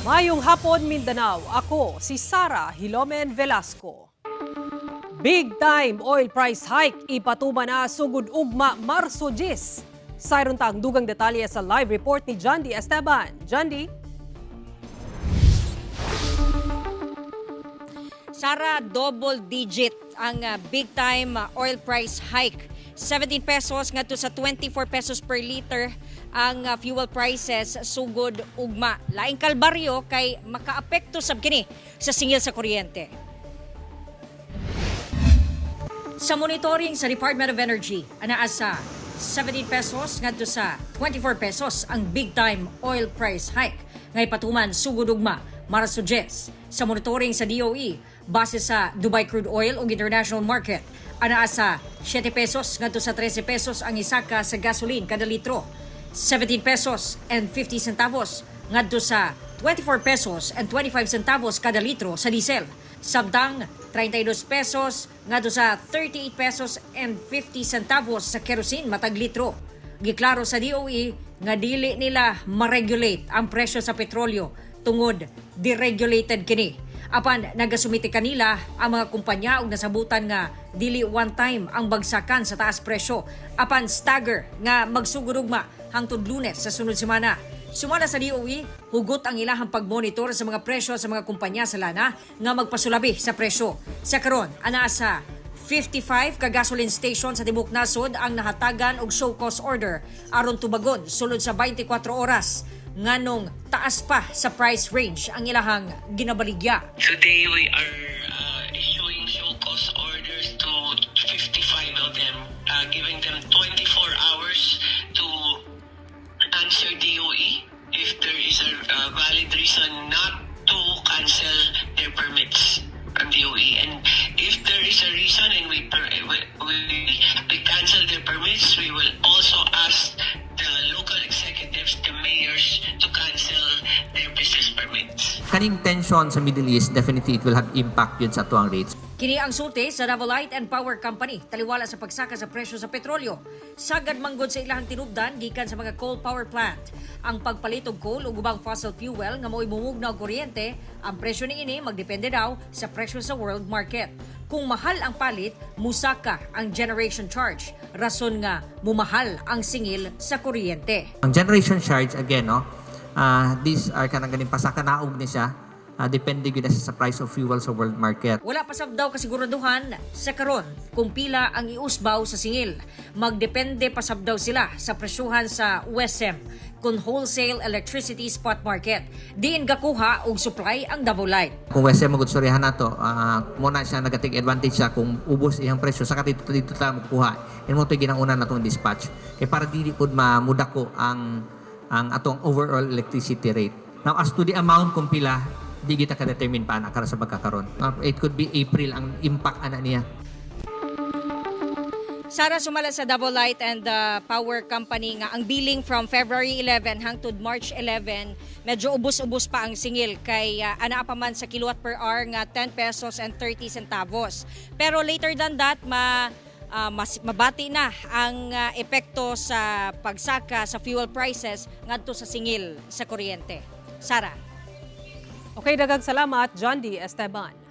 Mayong hapon, Mindanao. Ako si Sara Hilomen Velasco. Big time oil price hike ipatuman na sugod ugma Marso 10. Sayron ta ang dugang detalye sa live report ni Jandy Esteban. Jandy? Sara, double digit ang big time oil price hike. 17 pesos ngadto sa 24 pesos per liter ang fuel prices sugod ugma. Laing kalbaryo kay makaapekto sab kini sa singil sa kuryente. Sa monitoring sa Department of Energy, anaa sa 17 pesos ngadto sa 24 pesos ang big time oil price hike ngay patuman sugod ugma Marso 10. Sa monitoring sa DOE, base sa Dubai crude oil ug international market, anaa sa 7 pesos ngadto sa 13 pesos ang isaka sa gasoline kada litro. 17 pesos and 50 centavos ngadto sa 24 pesos and 25 centavos kada litro sa diesel. Samtang 32 pesos ngadto sa 38 pesos and 50 centavos sa kerosene matag litro. Giklaro sa DOE nga dili nila ma-regulate ang presyo sa petrolyo tungod deregulated kini. Apan nagasumiti kanila ang mga kumpanya og nasabutan nga dili one time ang bagsakan sa taas presyo apan stagger nga magsugod ugma hangtod Lunes sa sunod semana. Sumala sa DOE, hugot ang ilahang pagmonitor sa mga presyo sa mga kumpanya sa lana nga magpasulabi sa presyo. Sa karon, anaa sa 55 ka gasoline station sa tibuok nasod ang nahatagan og show cause order aron tubagon sulod sa 24 oras nganong taas pa sa price range ang ilahang ginabaligya. Today we are issuing show cause orders to 55 of them, giving them 24 hours to answer DOE if there is a valid reason not to cancel their permits from DOE. And if there is a reason and we cancel their permits, we will also ask the local executives, the mayors, to cancel their business permits. Kaning tension sa Middle East, definitely it will have impact yun sa tuang rates. Kini ang sulti sa Davao Light and Power Company taliwala sa pagsaka sa presyo sa petrolyo. Sagad manggod sa ilahang tinubdan gikan sa mga coal power plant. Ang pagpalit og coal ug ubang fossil fuel nga mo'y mumugna og kuryente, ang presyo niini magdepende daw sa presyo sa world market. Kung mahal ang palit, musaka ang generation charge. Rason nga mumahal ang singil sa kuryente. Ang generation charge, again, these are kanang ganing pasaka naog ni siya. Depende gid sa price of fuel sa world market. Wala pa sab daw kasiguraduhan sa karon kung pila ang iusbaw sa singil. Magdepende pa sab daw sila sa presyuhan sa USM kung wholesale electricity spot market. Diin gakuha og supply ang Davao Light. Kung USM magudsoryahan nato, muna siya nagatig advantage siya kung ubos iyang presyo saka dito ta makuha. Imo to ginanguna natong dispatch. Kay para dili pud mamudako ang atong overall electricity rate. Now as to the amount kung pila di kita ka-determine pa na sa pagkakaroon. It could be April ang impact ana niya. Sara, sumala sa Davao Light and Power Company nga ang billing from February 11 hangtod March 11 medyo ubos-ubos pa ang singil kay anaa pa man sa kilowatt per hour nga 10 pesos and 30 centavos. Pero later than that mas mabati na ang epekto sa pagsaka sa fuel prices ngadto sa singil sa kuryente. Sara. Okay, daghang salamat, Jandy Esteban.